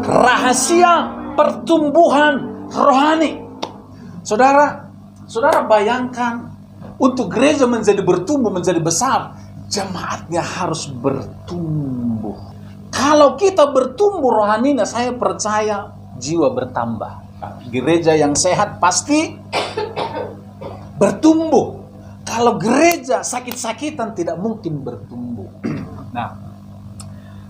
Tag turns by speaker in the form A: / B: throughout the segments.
A: Rahasia pertumbuhan rohani. Saudara bayangkan, untuk gereja menjadi bertumbuh, menjadi besar, jemaatnya harus bertumbuh. Kalau kita bertumbuh rohaninya, saya percaya jiwa bertambah. Gereja yang sehat pasti bertumbuh. Kalau gereja sakit-sakitan, tidak mungkin bertumbuh. Nah,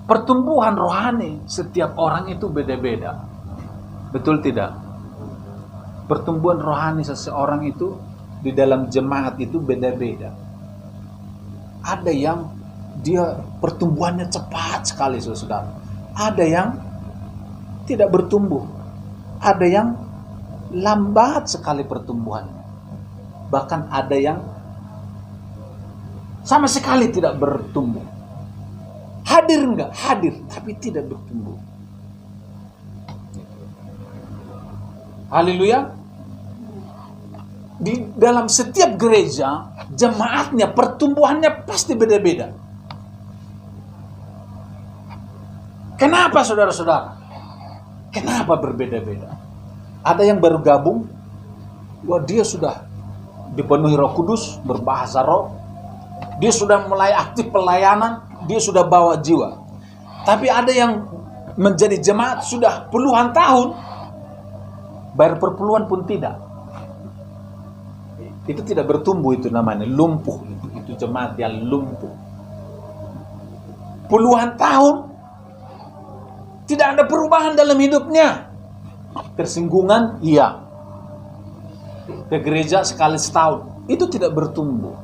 A: pertumbuhan rohani setiap orang itu beda-beda. Betul tidak? Pertumbuhan rohani seseorang itu di dalam jemaat itu beda-beda. Ada yang dia pertumbuhannya cepat sekali, saudara. Ada yang tidak bertumbuh. Ada yang lambat sekali pertumbuhannya. Bahkan ada yang sama sekali tidak bertumbuh. Hadir enggak? Hadir, tapi tidak bertumbuh. Haleluya. Di dalam setiap gereja, jemaatnya, pertumbuhannya pasti beda-beda. Kenapa, saudara-saudara? Kenapa berbeda-beda? Ada yang baru gabung, wah dia sudah dipenuhi Roh Kudus, berbahasa roh. Dia sudah mulai aktif pelayanan, dia sudah bawa jiwa. Tapi ada yang menjadi jemaat sudah puluhan tahun, bayar perpuluhan pun tidak. Itu tidak bertumbuh, itu namanya lumpuh. Itu jemaat yang lumpuh. Puluhan tahun tidak ada perubahan dalam hidupnya. Tersinggungan, iya. Ke gereja sekali setahun, itu tidak bertumbuh.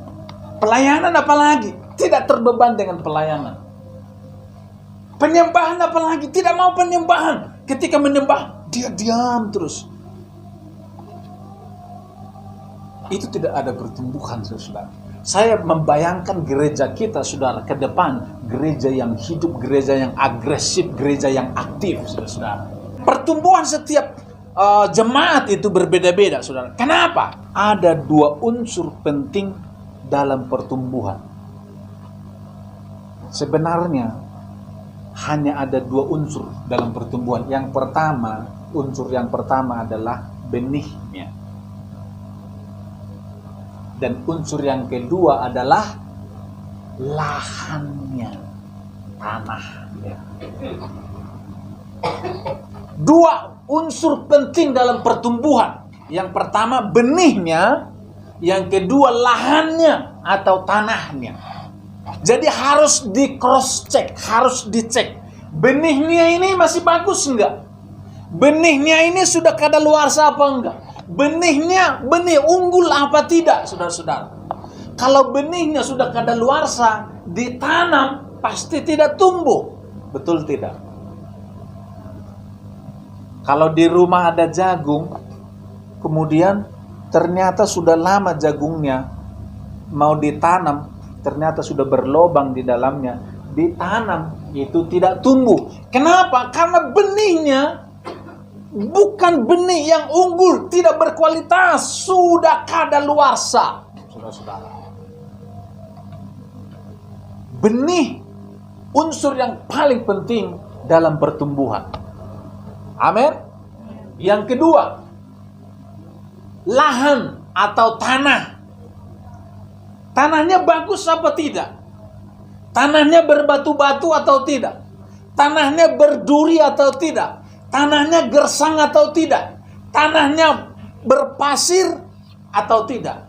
A: Pelayanan apalagi, tidak terbeban dengan pelayanan. Penyembahan apalagi, tidak mau penyembahan. Ketika menyembah, dia diam terus. Itu tidak ada pertumbuhan, saudara. Saya membayangkan gereja kita, saudara, ke depan, gereja yang hidup, gereja yang agresif, gereja yang aktif, saudara. Pertumbuhan setiap jemaat itu berbeda-beda, saudara. Kenapa? Ada dua unsur penting dalam pertumbuhan. Sebenarnya hanya ada dua unsur dalam pertumbuhan. Unsur yang pertama adalah benihnya. Dan unsur yang kedua adalah lahannya, tanahnya. Dua unsur penting dalam pertumbuhan. Yang pertama benihnya, yang kedua lahannya atau tanahnya. Jadi harus di cross check, harus dicek. Benihnya ini masih bagus enggak? Benihnya ini sudah kadaluarsa apa enggak? Benihnya benih unggul apa tidak, saudara-saudara? Kalau benihnya sudah kadaluarsa, ditanam pasti tidak tumbuh. Betul tidak? Kalau di rumah ada jagung, kemudian ternyata sudah lama jagungnya mau ditanam, ternyata sudah berlobang di dalamnya, ditanam, itu tidak tumbuh. Kenapa? Karena benihnya bukan benih yang unggul, tidak berkualitas, sudah kadaluarsa, saudara-saudara. Benih unsur yang paling penting dalam pertumbuhan. Amin. Yang kedua, lahan atau tanah. Tanahnya bagus apa tidak? Tanahnya berbatu-batu atau tidak? Tanahnya berduri atau tidak? Tanahnya gersang atau tidak? Tanahnya berpasir atau tidak?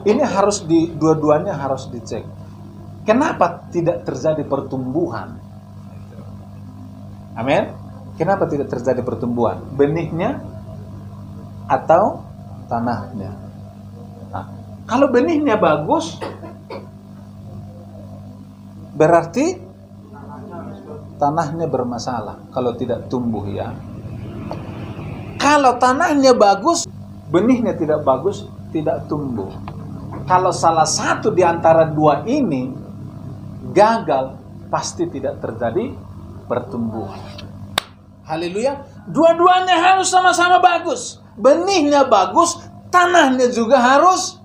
A: Ini harus dua-duanya harus dicek. Kenapa tidak terjadi pertumbuhan? Amin. Kenapa tidak terjadi pertumbuhan? Benihnya atau tanahnya? Nah, kalau benihnya bagus, berarti tanahnya bermasalah kalau tidak tumbuh, ya. Kalau tanahnya bagus, benihnya tidak bagus, tidak tumbuh. Kalau salah satu di antara dua ini gagal, pasti tidak terjadi pertumbuhan. Haleluya. Dua-duanya harus sama-sama bagus. Benihnya bagus, tanahnya juga harus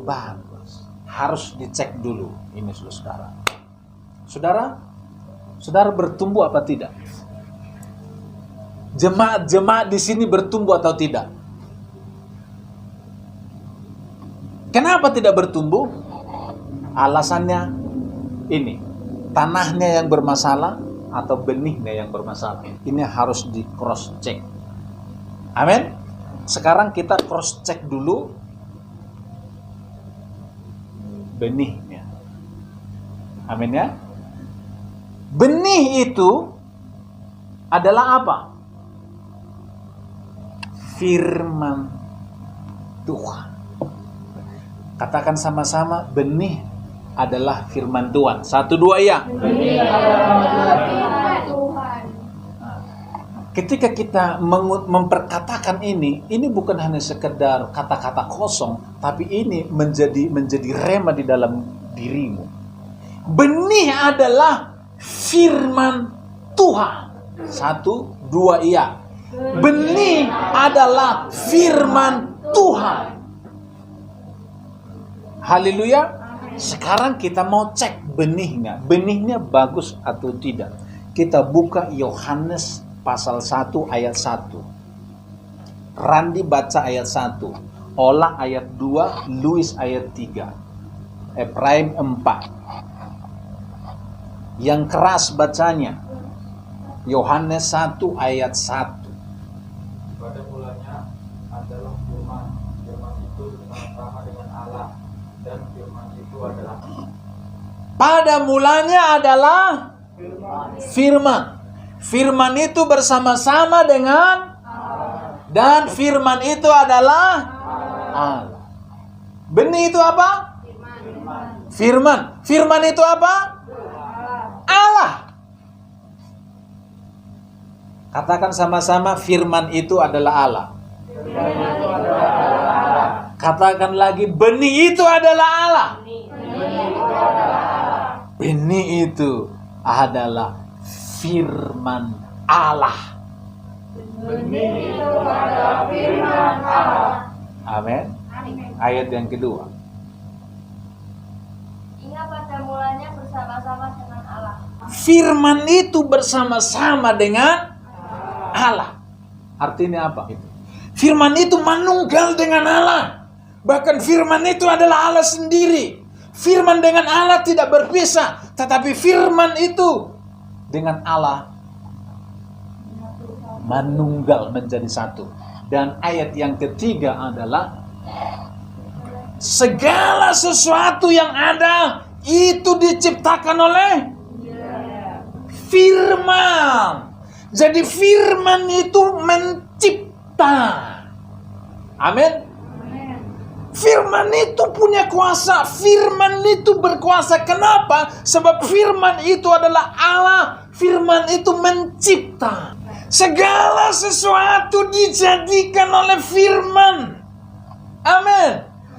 A: bagus. Harus dicek dulu ini, saudara. Saudara, Saudara bertumbuh apa tidak? Jemaat-jemaat di sini bertumbuh atau tidak? Kenapa tidak bertumbuh? Alasannya ini, tanahnya yang bermasalah atau benihnya yang bermasalah. Ini harus di cross check. Amin. Sekarang kita cross check dulu benihnya. Amin ya. Benih itu adalah apa? Firman Tuhan. Katakan sama-sama, benih adalah firman Tuhan. 1, 2 ya.
B: Benih adalah firman Tuhan.
A: Ketika kita memperkatakan ini bukan hanya sekedar kata-kata kosong, tapi ini menjadi rema di dalam dirimu. Benih adalah firman Tuhan. 1, 2 iya. Benih adalah firman Tuhan. Haleluya. Sekarang kita mau cek benihnya. Benihnya bagus atau tidak. Kita buka Yohanes pasal 1 ayat 1. Randi baca ayat 1. Olah ayat 2. Luis ayat 3. Efraim 4. Yang keras bacanya. Yohanes 1 ayat 1.
C: Pada mulanya adalah firman. Firman itu bersama-sama dengan Allah. Dan firman itu adalah
A: Pada mulanya adalah firman. Firman itu bersama-sama dengan dan firman itu adalah Allah. Benih itu apa? Firman. Firman itu apa? Allah. Katakan sama-sama, firman itu adalah Allah. Katakan lagi, benih itu adalah Allah. Benih itu adalah firman Allah.
B: Benih itu adalah firman Allah.
A: Amin. Ayat yang kedua.
B: Ia pada mulanya bersama-sama dengan Allah.
A: Firman itu bersama-sama dengan Allah. Artinya apa? Firman itu manunggal dengan Allah. Bahkan firman itu adalah Allah sendiri. Firman dengan Allah tidak berpisah. Tetapi firman itu dengan Allah manunggal menjadi satu. Dan ayat yang ketiga adalah segala sesuatu yang ada itu diciptakan oleh firman. Jadi firman itu mencipta. Amin. Firman itu punya kuasa. Firman itu berkuasa. Kenapa? Sebab firman itu adalah Allah. Firman itu mencipta. Segala sesuatu dijadikan oleh firman. Amin.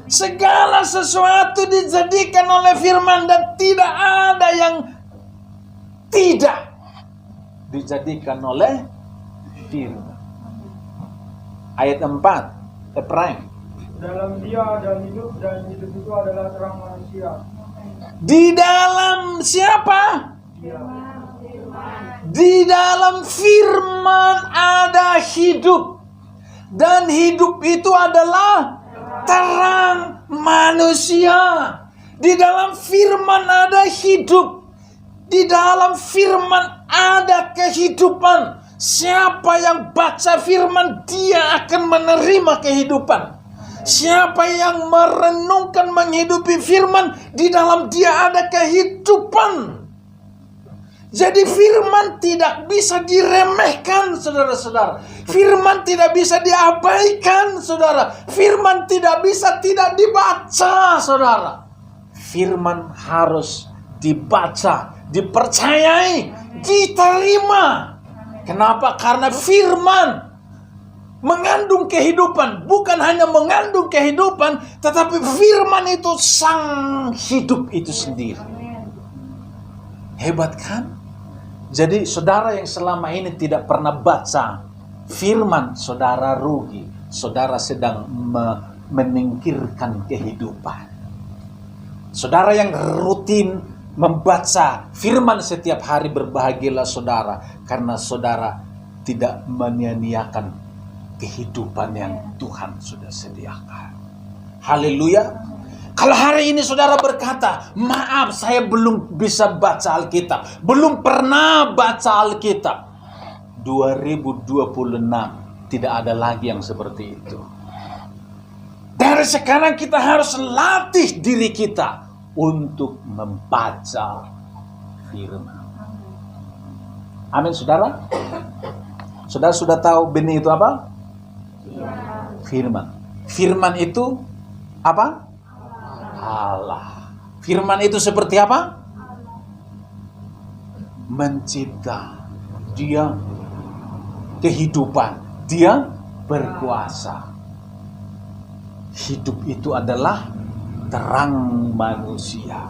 A: Segala sesuatu dijadikan oleh firman. Dan tidak ada yang tidak dijadikan oleh firman. Ayat 4. Efraim.
C: dalam dia ada hidup, dan hidup itu adalah terang manusia.
A: Di dalam siapa?
C: Dia.
A: Di dalam firman ada hidup. Dan hidup itu adalah terang manusia. Di dalam firman ada hidup. Di dalam firman ada kehidupan. Siapa yang baca firman, dia akan menerima kehidupan. Siapa yang merenungkan, menghidupi firman, di dalam dia ada kehidupan. Jadi firman tidak bisa diremehkan, saudara-saudara. Firman tidak bisa diabaikan, saudara. Firman tidak bisa tidak dibaca, saudara. Firman harus dibaca, dipercayai, diterima. Kenapa? Karena firman mengandung kehidupan. Bukan hanya mengandung kehidupan, tetapi firman itu sang hidup itu sendiri. Hebat kan? Jadi saudara yang selama ini tidak pernah baca firman, saudara rugi. Saudara sedang menyingkirkan kehidupan. Saudara yang rutin membaca firman setiap hari, berbahagialah saudara, karena saudara tidak menyia-nyiakan kehidupan yang Tuhan sudah sediakan. Haleluya. Kalau hari ini saudara berkata, maaf saya belum bisa baca Alkitab, belum pernah baca Alkitab, 2026 tidak ada lagi yang seperti itu. Dari sekarang kita harus latih diri kita untuk membaca firman. Amin, saudara. Saudara sudah tahu benih itu apa? Firman. Firman itu apa? Allah. Firman itu seperti apa? Mencipta. Dia kehidupan. Dia berkuasa. Hidup itu adalah terang manusia.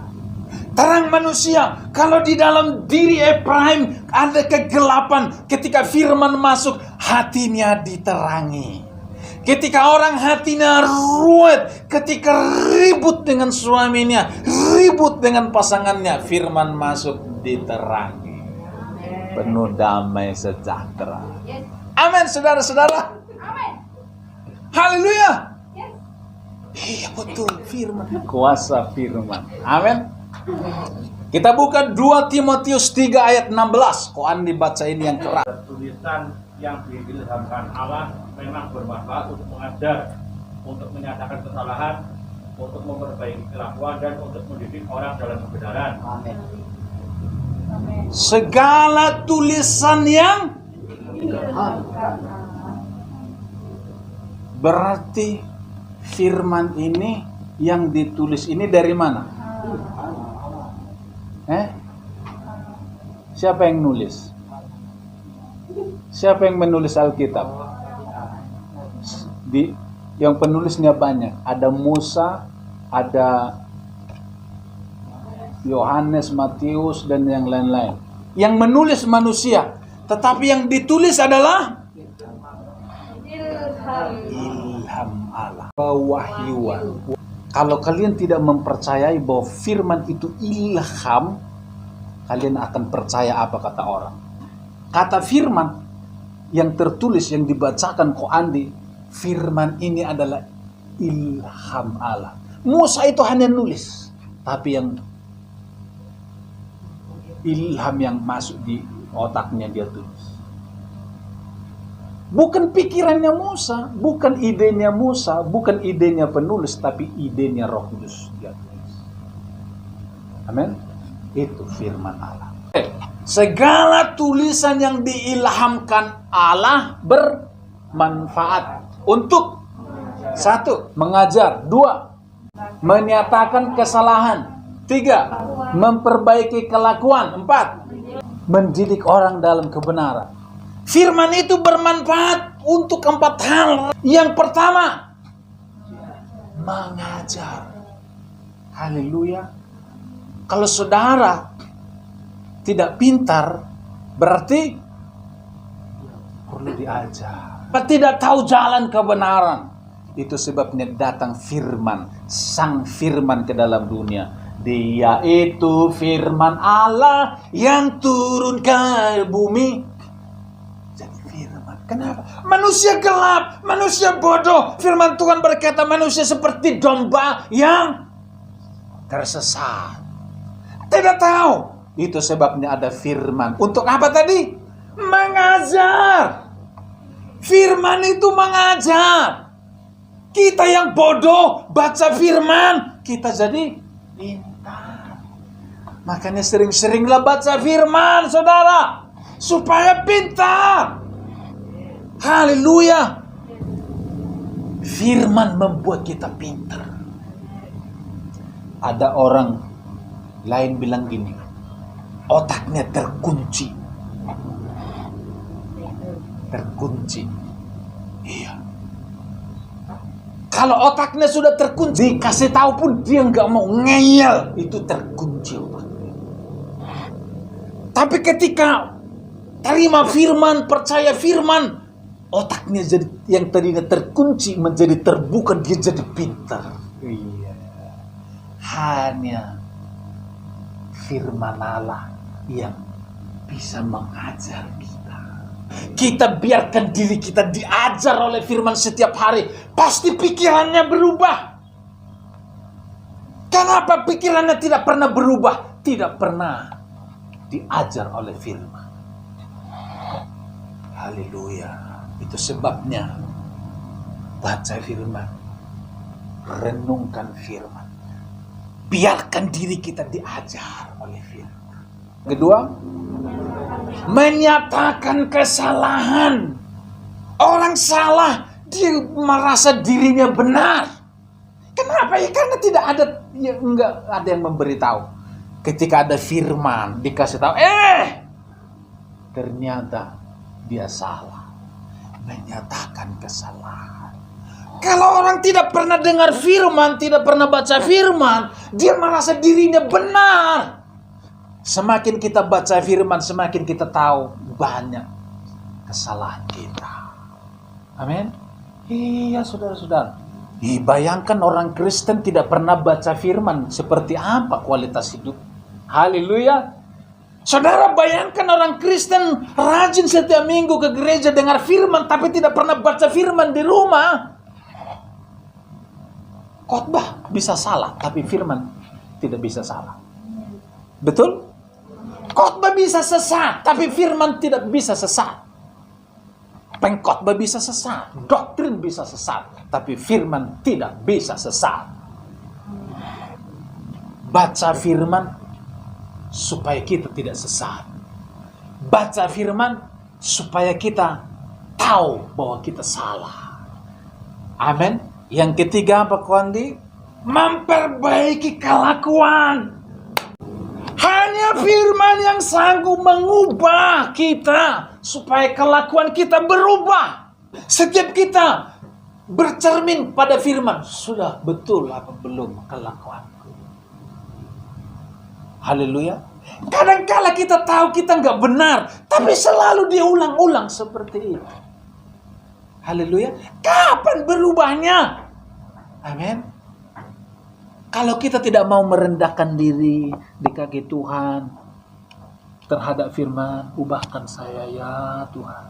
A: Terang manusia. Kalau di dalam diri Ephraim ada kegelapan, ketika firman masuk, hatinya diterangi. Ketika orang hatinya ruwet, ketika ribut dengan suaminya, ribut dengan pasangannya, firman masuk, diterangi. Penuh damai sejahtera. Amin, saudara-saudara. Haleluya. Iya betul, firman. Kuasa firman. Amin. Kita buka 2 Timotius 3 ayat 16. Koan dibaca ini yang keras.
D: Tulisan yang diilhamkan Allah memang bermanfaat untuk mengajar, untuk menyatakan kesalahan, untuk memperbaiki kelakuan, dan untuk mendidik orang dalam kebenaran.
B: Amin.
A: Segala tulisan yang berarti firman ini yang ditulis ini dari mana? Siapa yang nulis? Siapa yang menulis Alkitab? Yang penulisnya banyak. Ada Musa, ada Yohanes, Matius, dan yang lain-lain. Yang menulis manusia, tetapi yang ditulis adalah ilham Allah, pewahyuan. Kalau kalian tidak mempercayai bahwa firman itu ilham, kalian akan percaya apa kata orang. Kata firman yang tertulis, yang dibacakan Ko Andi, firman ini adalah ilham Allah. Musa itu hanya nulis, tapi yang ilham yang masuk di otaknya dia tulis. Bukan pikirannya Musa, bukan idenya Musa, bukan idenya penulis, tapi idenya Roh Kudus dia tulis. Amin. Itu firman Allah. Segala tulisan yang diilhamkan Allah bermanfaat untuk 1. Mengajar, 2. Menyatakan kesalahan, 3. Memperbaiki kelakuan, 4. Mendidik orang dalam kebenaran. Firman itu bermanfaat untuk 4 hal. Yang pertama, mengajar. Haleluya. Kalau saudara tidak pintar, berarti perlu diajar. Tidak tahu jalan kebenaran. Itu sebabnya datang firman, sang firman ke dalam dunia. Dia itu firman Allah yang turun ke bumi. Jadi firman. Kenapa? Manusia gelap, manusia bodoh. Firman Tuhan berkata manusia seperti domba yang tersesat. Tidak tahu. Itu sebabnya ada firman. Untuk apa tadi? Mengajar. Firman itu mengajar. Kita yang bodoh baca firman, kita jadi pintar. Makanya sering-seringlah baca firman, saudara, supaya pintar. Haleluya. Firman membuat kita pintar. Ada orang lain bilang gini, otaknya terkunci. Terkunci. Iya. Kalau otaknya sudah terkunci, dikasih tahu pun dia nggak mau, ngeyel. Itu terkunci otaknya. Tapi ketika terima firman, percaya firman, otaknya jadi yang tadinya terkunci menjadi terbuka, dia jadi pintar. Iya. Hanya firman Allah yang bisa mengajar kita. Kita biarkan diri kita diajar oleh firman setiap hari. Pasti pikirannya berubah. Kenapa pikirannya tidak pernah berubah? Tidak pernah diajar oleh firman. Haleluya. Itu sebabnya baca firman, renungkan firman, biarkan diri kita diajar oleh firman. Kedua, menyatakan kesalahan. Orang salah, dia merasa dirinya benar. Kenapa? Ya karena tidak ada, ya enggak ada yang memberitahu. Ketika ada firman dikasih tahu, ternyata dia salah. Menyatakan kesalahan. Kalau orang tidak pernah dengar firman, tidak pernah baca firman, dia merasa dirinya benar. Semakin kita baca firman, semakin kita tahu banyak kesalahan kita. Amin. Iya, saudara-saudara. Bayangkan orang Kristen tidak pernah baca firman, seperti apa kualitas hidup. Haleluya. Saudara, bayangkan orang Kristen rajin setiap minggu ke gereja dengar firman, tapi tidak pernah baca firman di rumah. Khotbah bisa salah, tapi firman tidak bisa salah. Betul? Khotbah bisa sesat, tapi firman tidak bisa sesat. Pengkhotbah bisa sesat, doktrin bisa sesat, tapi firman tidak bisa sesat. Baca firman supaya kita tidak sesat. Baca firman supaya kita tahu bahwa kita salah. Amin. Yang ketiga apa Kondi? Memperbaiki kelakuan. Hanya firman yang sanggup mengubah kita supaya kelakuan kita berubah. Setiap kita bercermin pada firman, sudah betul apa belum kelakuanku? Haleluya. Kadang-kala kita tahu kita nggak benar, tapi selalu diulang-ulang seperti itu. Haleluya. Kapan berubahnya? Amin. Kalau kita tidak mau merendahkan diri di kaki Tuhan terhadap firman, ubahkan saya ya Tuhan.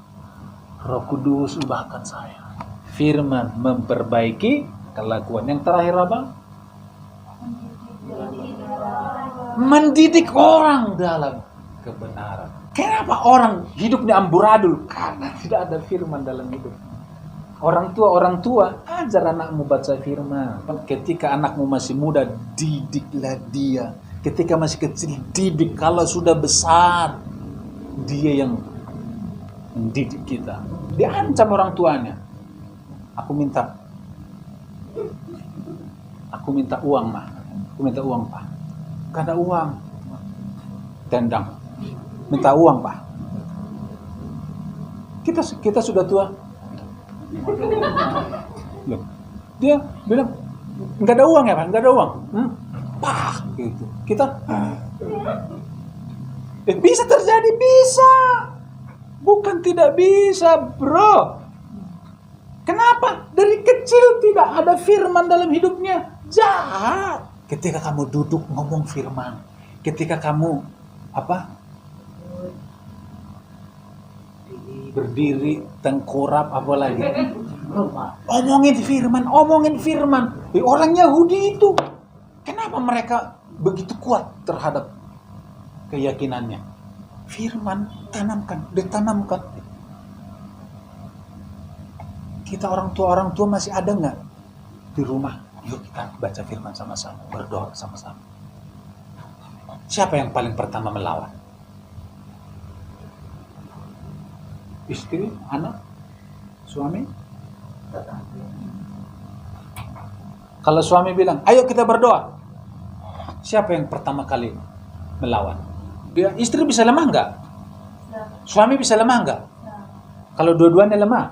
A: Roh Kudus, ubahkan saya. Firman memperbaiki kelakuan. Yang terakhir apa? Mendidik orang dalam kebenaran. Kenapa orang hidupnya amburadul? Karena tidak ada firman dalam hidup. Orang tua, ajar anakmu baca firman. Ketika anakmu masih muda, didiklah dia. Ketika masih kecil, didik. Kalau sudah besar, dia yang mendidik kita. Diancam orang tuanya. Aku minta uang, Ma. Aku minta uang, Pak. Gak ada uang. Tendang. Minta uang, Pak. Kita sudah tua. Loh, dia bilang nggak ada uang ya Pak, nggak ada uang. Pah, gitu. Kita bisa terjadi, bisa. Bukan tidak bisa, bro. Kenapa? Dari kecil tidak ada firman dalam hidupnya. Jahat. Ketika kamu duduk ngomong firman, ketika kamu berdiri, tengkurap, apa lagi? Omongin firman. Orang Yahudi itu, kenapa mereka begitu kuat terhadap keyakinannya? Firman ditanamkan. Kita orang tua masih ada nggak di rumah? Yuk kita baca firman sama-sama, berdoa sama-sama. Siapa yang paling pertama melawan? Istri, anak, suami. Kalau suami bilang, ayo kita berdoa, siapa yang pertama kali melawan? Istri bisa lemah nggak? Suami bisa lemah nggak? Kalau dua-duanya lemah,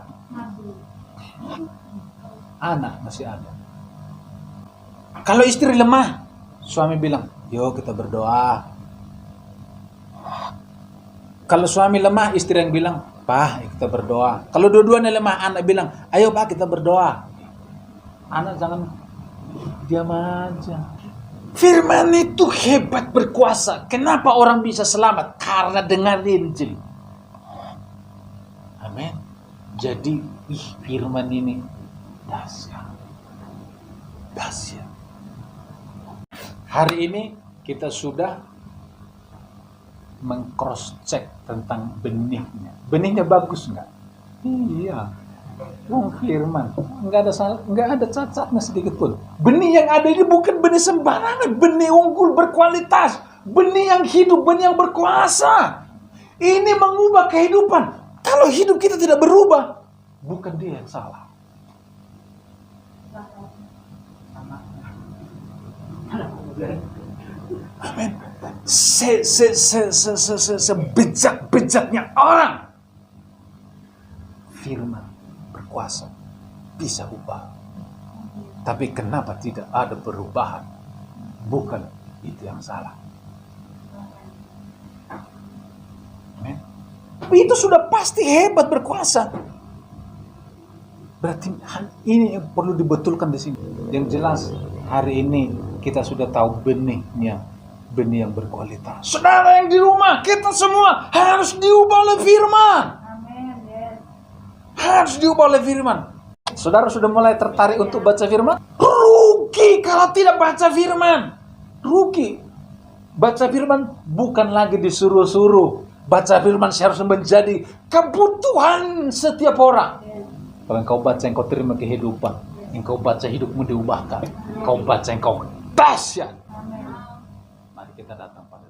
A: anak masih ada. Kalau istri lemah, suami bilang, yuk kita berdoa. Kalau suami lemah, istri yang bilang, Pak, kita berdoa. Kalau dua-duanya lemah, anak bilang, ayo Pak kita berdoa. Anak jangan diam aja. Firman itu hebat, berkuasa. Kenapa orang bisa selamat? Karena dengar Injil. Amin. Jadi firman ini dahsyat. Dahsyat. Hari ini kita sudah meng-cross check tentang benihnya. Benihnya bagus nggak? Iya. Firman nggak ada cacatnya sedikit pun. Benih yang ada ini bukan benih sembarangan, benih unggul berkualitas, benih yang hidup, benih yang berkuasa. Ini mengubah kehidupan. Kalau hidup kita tidak berubah, bukan dia yang salah. Amin. Sebejak-bejaknya orang, firman berkuasa bisa ubah. Tapi kenapa tidak ada perubahan? Bukan itu yang salah. Amin. Tapi itu sudah pasti hebat, berkuasa. Berarti ini yang perlu dibetulkan di sini. Yang jelas hari ini kita sudah tahu benihnya, benih yang berkualitas. Saudara yang di rumah, kita semua harus diubah oleh firman. Harus diubah oleh firman. Saudara sudah mulai tertarik untuk baca firman? Rugi kalau tidak baca firman. Rugi. Baca firman bukan lagi disuruh-suruh. Baca firman seharusnya menjadi kebutuhan setiap orang. Kalau engkau baca, engkau terima kehidupan. Engkau baca, hidupmu diubahkan. Engkau baca, engkau dahsyat. Mari kita datang, Pak.